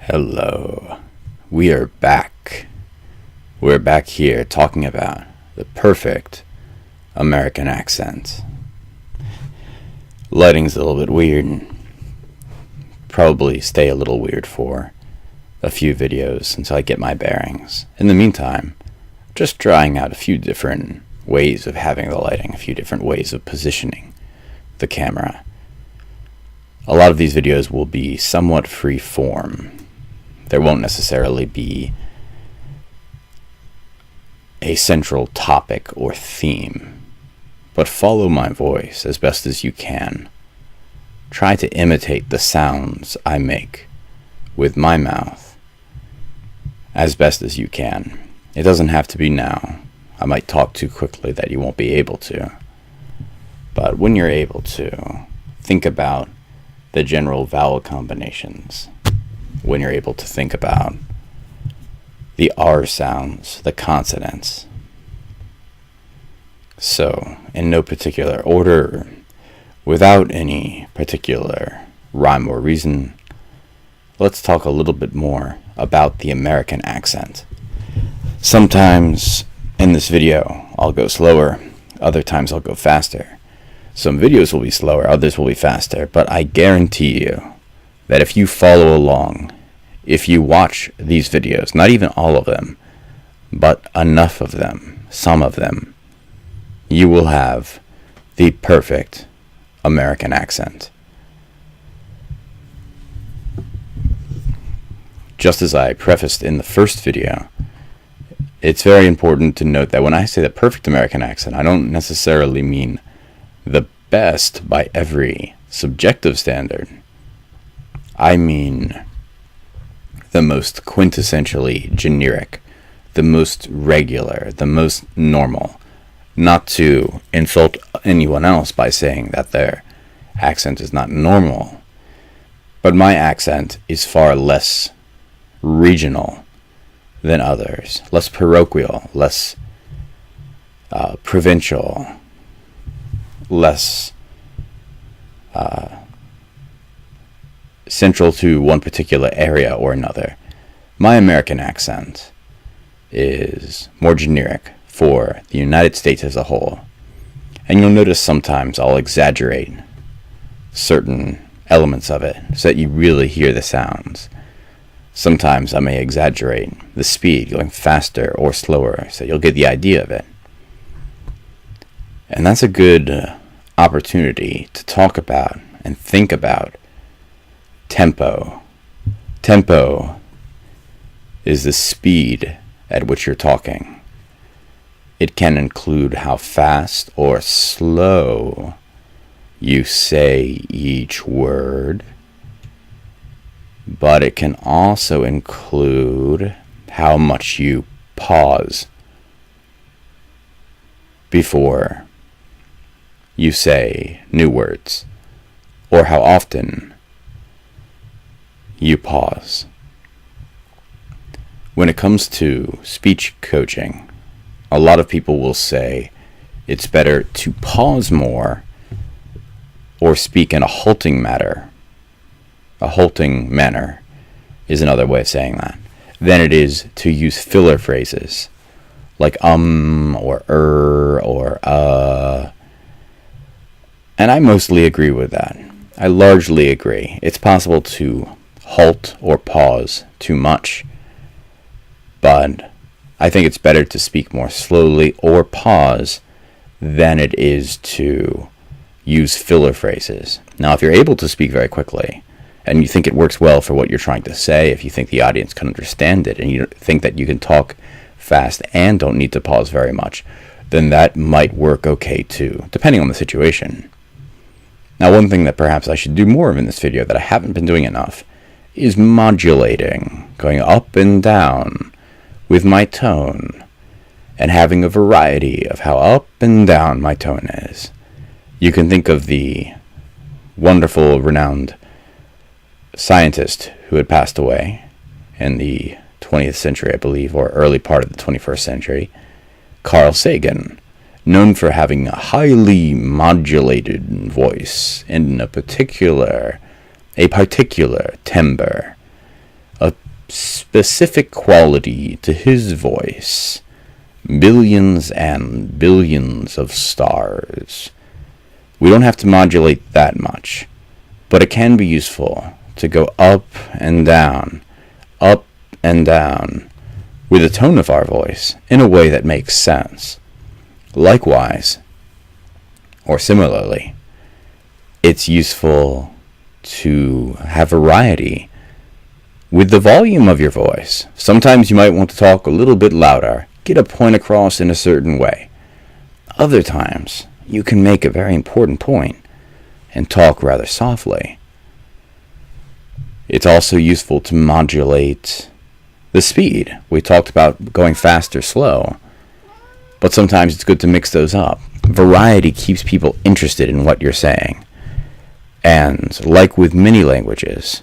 Hello. We are back. We're back here talking about the perfect American accent. Lighting's a little bit weird and probably stay a little weird for a few videos until I get my bearings. In the meantime, just trying out a few different ways of having the lighting, a few different ways of positioning the camera. A lot of these videos will be somewhat free form. There won't necessarily be a central topic or theme, but follow my voice as best as you can. Try to imitate the sounds I make with my mouth as best as you can. It doesn't have to be now. I might talk too quickly that you won't be able to. But when you're able to, think about the general vowel combinations. When you're able to think about the R sounds, the consonants. So, in no particular order, without any particular rhyme or reason, let's talk a little bit more about the American accent. Sometimes in this video, I'll go slower, other times I'll go faster. Some videos will be slower, others will be faster, but I guarantee you that if you follow along, if you watch these videos, not even all of them, but enough of them, some of them, you will have the perfect American accent. Just as I prefaced in the first video, it's very important to note that when I say the perfect American accent, I don't necessarily mean the best by every subjective standard. I mean the most quintessentially generic, the most regular, the most normal. Not to insult anyone else by saying that their accent is not normal, but my accent is far less regional than others, less parochial, less provincial, less central to one particular area or another. My American accent is more generic for the United States as a whole. And you'll notice sometimes I'll exaggerate certain elements of it so that you really hear the sounds. Sometimes I may exaggerate the speed, going faster or slower, so you'll get the idea of it. And that's a good opportunity to talk about and think about tempo. Tempo is the speed at which you're talking. It can include how fast or slow you say each word, but it can also include how much you pause before you say new words, or how often you pause. When it comes to speech coaching, a lot of people will say it's better to pause more or speak in a halting manner. A halting manner is another way of saying that, than it is to use filler phrases like or or And I mostly agree with that. I largely agree. It's possible to halt or pause too much, but I think it's better to speak more slowly or pause than it is to use filler phrases. Now, if you're able to speak very quickly and you think it works well for what you're trying to say, if you think the audience can understand it and you think that you can talk fast and don't need to pause very much, then that might work okay too, depending on the situation. Now, one thing that perhaps I should do more of in this video that I haven't been doing enough is modulating, going up and down with my tone, and having a variety of how up and down my tone is. You can think of the wonderful, renowned scientist who had passed away in the 20th century, I believe, or early part of the 21st century, Carl Sagan, known for having a highly modulated voice in a particular timbre, a specific quality to his voice. Billions and billions of stars. We don't have to modulate that much, but it can be useful to go up and down with the tone of our voice in a way that makes sense. Likewise, or similarly, it's useful to have variety with the volume of your voice. Sometimes you might want to talk a little bit louder, get a point across in a certain way. Other times, you can make a very important point and talk rather softly. It's also useful to modulate the speed. We talked about going fast or slow, but sometimes it's good to mix those up. Variety keeps people interested in what you're saying. And like with many languages,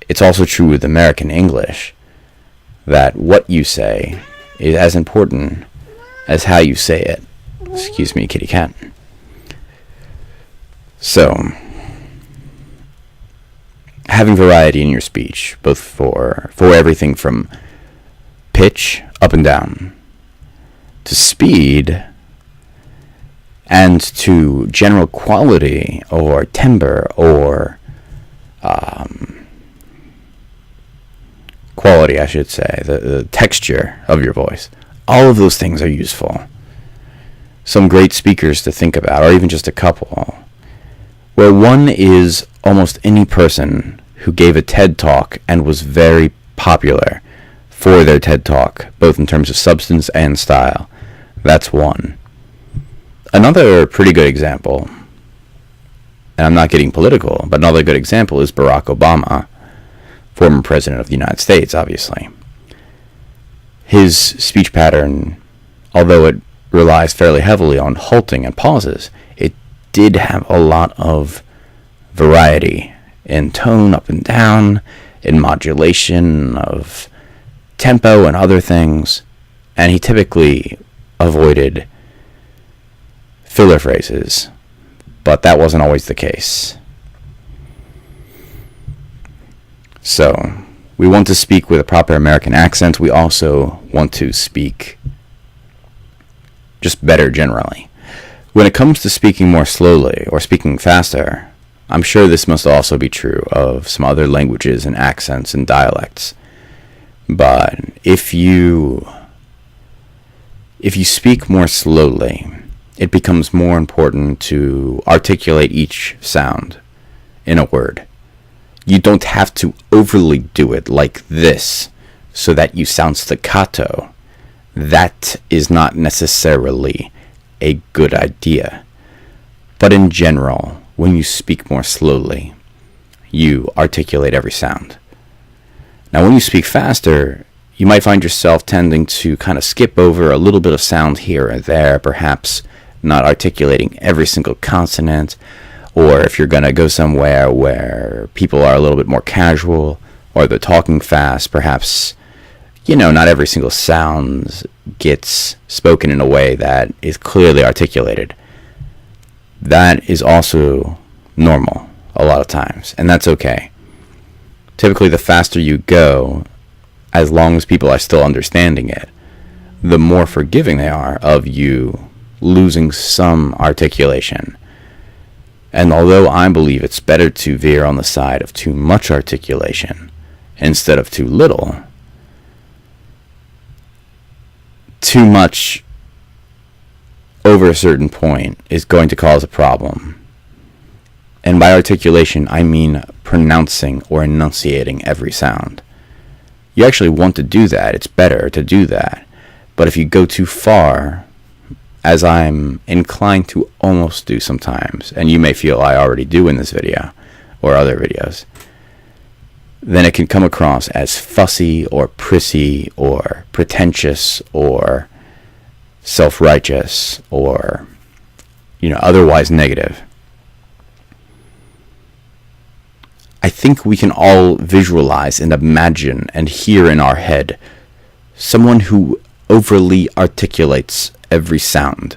it's also true with American English that what you say is as important as how you say it. Excuse me, kitty cat. So, having variety in your speech, both for everything from pitch up and down, to speed, and to general quality or timbre or quality, I should say, the texture of your voice. All of those things are useful. Some great speakers to think about, or even just a couple. Where one is almost any person who gave a TED Talk and was very popular for their TED Talk, both in terms of substance and style. That's one. Another pretty good example, and I'm not getting political, but another good example is Barack Obama, former president of the United States, obviously. His speech pattern, although it relies fairly heavily on halting and pauses, it did have a lot of variety in tone up and down, in modulation of tempo and other things, and he typically avoided filler phrases, but that wasn't always the case. So, we want to speak with a proper American accent. We also want to speak just better generally. When it comes to speaking more slowly or speaking faster, I'm sure this must also be true of some other languages and accents and dialects. But if you speak more slowly, it becomes more important to articulate each sound in a word. You don't have to overly do it like this so that you sound staccato. That is not necessarily a good idea. But in general, when you speak more slowly, you articulate every sound. Now, when you speak faster, you might find yourself tending to kind of skip over a little bit of sound here and there, perhaps not articulating every single consonant, or if you're going to go somewhere where people are a little bit more casual, or they're talking fast, perhaps, not every single sound gets spoken in a way that is clearly articulated. That is also normal a lot of times, and that's okay. Typically, the faster you go, as long as people are still understanding it, the more forgiving they are of you losing some articulation. And although I believe it's better to veer on the side of too much articulation instead of too little, too much over a certain point is going to cause a problem. And by articulation, I mean pronouncing or enunciating every sound. You actually want to do that. It's better to do that. But if you go too far, as I'm inclined to almost do sometimes, and you may feel I already do in this video or other videos, then it can come across as fussy or prissy or pretentious or self-righteous or, otherwise negative. I think we can all visualize and imagine and hear in our head someone who overly articulates every sound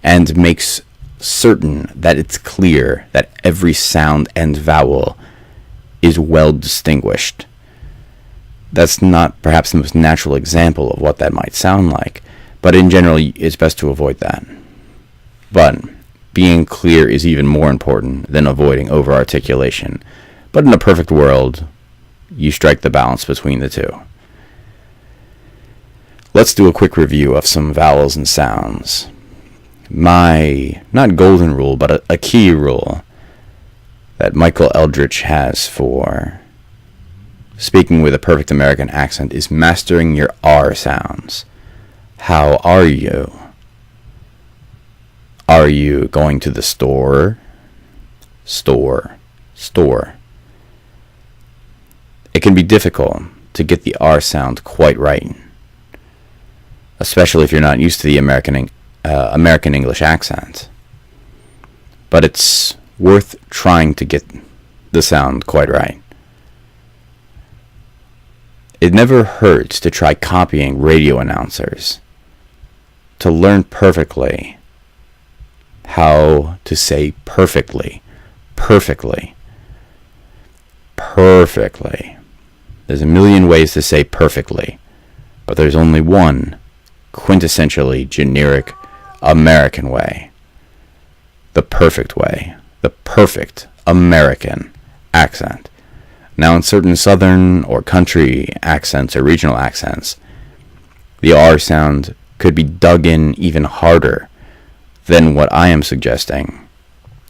and makes certain that it's clear that every sound and vowel is well distinguished. that's not perhaps the most natural example of what that might sound like, but in general, it's best to avoid that. But being clear is even more important than avoiding over-articulation. But in a perfect world, you strike the balance between the two. Let's do a quick review of some vowels and sounds. My, not golden rule, but a key rule that Michael Eldridge has for speaking with a perfect American accent is mastering your R sounds. How are you? Are you going to the store? Store. Store. It can be difficult to get the R sound quite right, especially if you're not used to the American English accent. But it's worth trying to get the sound quite right. It never hurts to try copying radio announcers, to learn perfectly how to say perfectly, perfectly, perfectly. There's a million ways to say perfectly, but there's only one quintessentially generic American way. The perfect way. The perfect American accent. Now, in certain southern or country accents or regional accents, the R sound could be dug in even harder than what I am suggesting.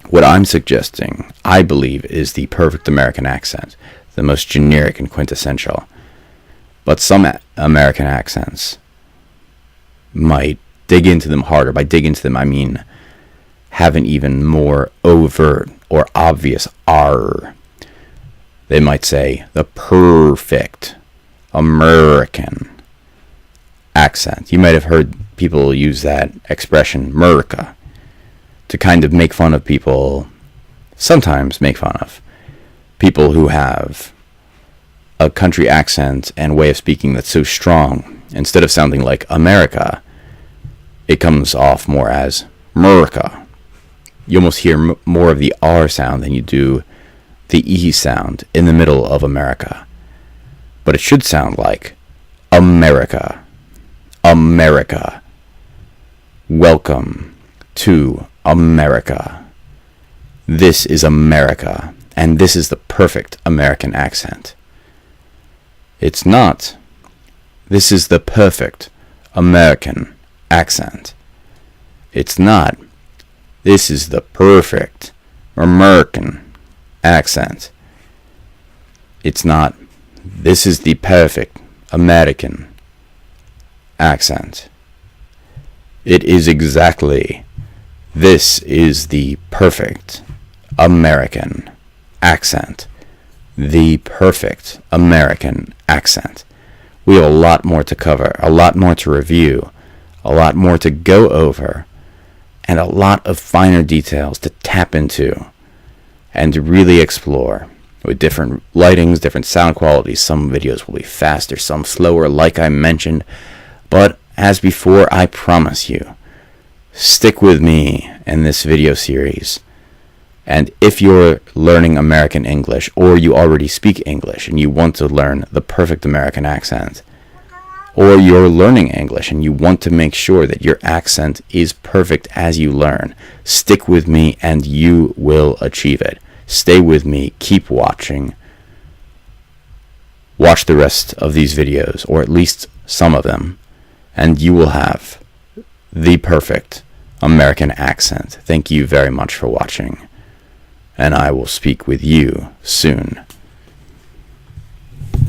What I'm suggesting, I believe, is the perfect American accent, the most generic and quintessential. But some American accents might dig into them harder. By dig into them, I mean have an even more overt or obvious R. They might say the perfect American accent. You might have heard people use that expression, America, to kind of make fun of people, sometimes make fun of people who have a country accent and way of speaking that's so strong. Instead of sounding like America, it comes off more as America. You almost hear more of the R sound than you do the E sound in the middle of America. But it should sound like America. America. Welcome to America. This is America, and this is the perfect American accent. It's not, this is the perfect American accent. It's not, this is the perfect American accent. It's not, this is the perfect American accent. It is exactly, this is the perfect American accent. The perfect American accent. We have a lot more to cover, a lot more to review, a lot more to go over, and a lot of finer details to tap into and to really explore with different lightings, different sound qualities. Some videos will be faster, some slower, like I mentioned. But as before, I promise you, stick with me in this video series. And if you're learning American English, or you already speak English and you want to learn the perfect American accent, or you're learning English and you want to make sure that your accent is perfect as you learn, stick with me and you will achieve it. Stay with me, keep watching. Watch the rest of these videos, or at least some of them, and you will have the perfect American accent. Thank you very much for watching, and I will speak with you soon.